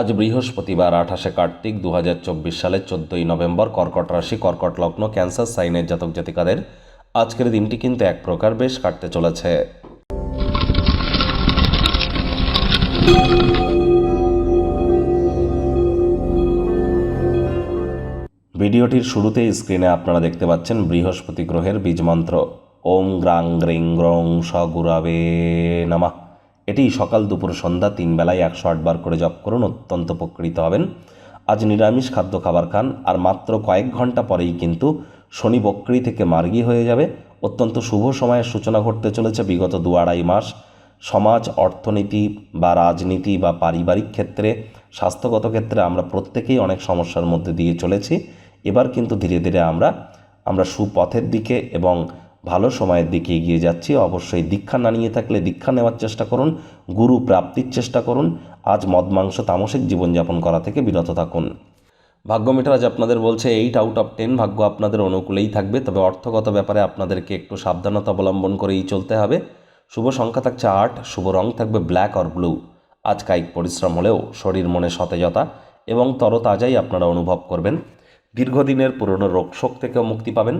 আজ বৃহস্পতিবার 28শে কার্তিক 2024 সালের 14ই নভেম্বর। কর্কট রাশি, কর্কট লগ্ন, ক্যান্সার সাইনের জাতক জাতিকাদের আজকের দিনটি কিন্তু এক প্রকার বেশ কাটতে চলেছে। ভিডিওটির শুরুতেই স্ক্রিনে আপনারা দেখতে পাচ্ছেন বৃহস্পতি গ্রহের বীজমন্ত্র ওম গ্রাং গ্রিং গ্রং স গুরাবে নমঃ। এটি সকাল দুপুর সন্ধ্যা 3 বেলায় 108 বার করে জপ করুন, অত্যন্ত উপকৃত হবেন। আজ নিরামিষ খাদ্য খাবার খান, আর মাত্র কয়েক ঘন্টা পরেই কিন্তু শনি বক্রী থেকে মার্গী হয়ে যাবে। অত্যন্ত শুভ সময়ের সূচনা ঘটতে চলেছে। বিগত 2-2.5 মাস সমাজ, অর্থনীতি বা রাজনীতি বা পারিবারিক ক্ষেত্রে, স্বাস্থ্যগত ক্ষেত্রে আমরা প্রত্যেকেই অনেক সমস্যার মধ্যে দিয়ে চলেছি। এবার কিন্তু ধীরে ধীরে আমরা সুপথের দিকে এবং ভালো সময়ের দিকে এগিয়ে যাচ্ছি। অবশ্যই দীক্ষা না নিয়ে থাকলে দীক্ষা নেওয়ার চেষ্টা করুন, গুরু প্রাপ্তির চেষ্টা করুন। আজ মদ মাংস তামসিক জীবনযাপন করা থেকে বিরত থাকুন। ভাগ্য মিটার আজ আপনাদের বলছে 8 আউট অফ 10 ভাগ্য আপনাদের অনুকূলেই থাকবে, তবে অর্থগত ব্যাপারে আপনাদেরকে একটু সাবধানতা অবলম্বন করেই চলতে হবে। শুভ সংখ্যা থাকছে 8, শুভ রং থাকবে ব্ল্যাক অর ব্লু। আজ কায়িক পরিশ্রম হলেও শরীর মনে সতেজতা এবং তরতাজাই আপনারা অনুভব করবেন। দীর্ঘদিনের পুরনো রোগশোক থেকেও মুক্তি পাবেন।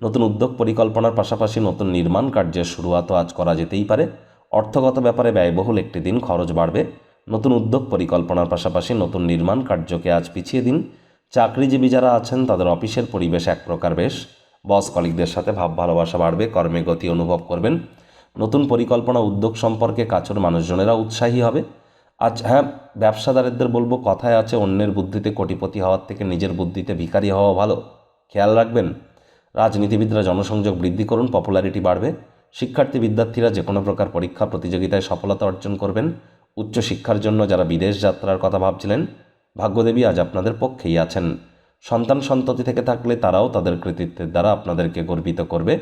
নতুন উদ্যোগ পরিকল্পনার পাশাপাশি নতুন নির্মাণ কার্যের শুরুয়াতও আজ করা যেতেই পারে। অর্থগত ব্যাপারে ব্যয়বহুল একটি দিন, খরচ বাড়বে। নতুন উদ্যোগ পরিকল্পনার পাশাপাশি নতুন নির্মাণ কার্যকে আজ পিছিয়ে দিন। চাকরিজীবী যারা আছেন তাদের অফিসের পরিবেশ এক প্রকার বেশ। বস কলিগদের সাথে ভাব ভালোবাসা বাড়বে, কর্মে গতি অনুভব করবেন। নতুন পরিকল্পনা উদ্যোগ সম্পর্কে কাছের মানুষজনেরা উৎসাহী হবে। আজ ব্যবসাদারদের বলবো, কথায় আছে অন্যের বুদ্ধিতে কোটিপতি হওয়ার থেকে নিজের বুদ্ধিতে ভিখারি হওয়া ভালো, খেয়াল রাখবেন। রাজনীতিবিদরা জনসংযোগ বৃদ্ধি করুন, পপুলারিটি বাড়বে। শিক্ষার্থী বিদ্যার্থীরা যে কোনো প্রকার পরীক্ষা প্রতিযোগিতায় সফলতা অর্জন করবেন। উচ্চশিক্ষার জন্য যারা বিদেশ যাত্রার কথা ভাবছিলেন, ভাগ্যদেবী আজ আপনাদের পক্ষেই আছেন। সন্তান সন্ততি থেকে থাকলে তারাও তাদের কৃতিত্বের দ্বারা আপনাদেরকে গর্বিত করবে।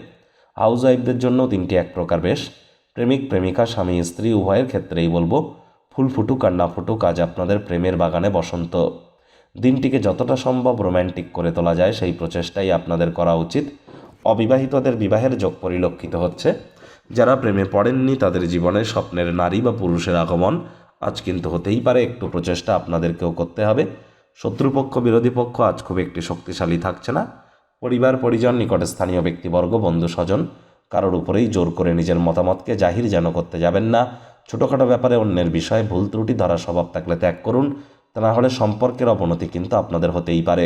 হাউস ওয়াইফদের জন্য দিনটি এক প্রকার বেশ। প্রেমিক প্রেমিকা, স্বামী স্ত্রী উভয়ের ক্ষেত্রেই বলবো, ফুল ফুটুক আর না ফুটুক, আজ আপনাদের প্রেমের বাগানে বসন্ত। দিনটিকে যতটা সম্ভব রোম্যান্টিক করে তোলা যায় সেই প্রচেষ্টাই আপনাদের করা উচিত। অবিবাহিতদের বিবাহের যোগ পরিলক্ষিত হচ্ছে। যারা প্রেমে পড়েননি তাদের জীবনে স্বপ্নের নারী বা পুরুষের আগমন আজ কিন্তু হতেই পারে। একটু প্রচেষ্টা আপনাদেরকেও করতে হবে। শত্রুপক্ষ বিরোধী পক্ষ আজ খুব একটি শক্তিশালী থাকছে না। পরিবার পরিজন, নিকটে স্থানীয় ব্যক্তিবর্গ, বন্ধু স্বজন কারোর উপরেই জোর করে নিজের মতামতকে জাহির যেন করতে যাবেন না। ছোটোখাটো ব্যাপারে অন্যের বিষয়ে ভুল ত্রুটি ধরার স্বভাব থাকলে ত্যাগ করুন, তা না হলে সম্পর্কের অবনতি কিন্তু আপনাদের হতেই পারে।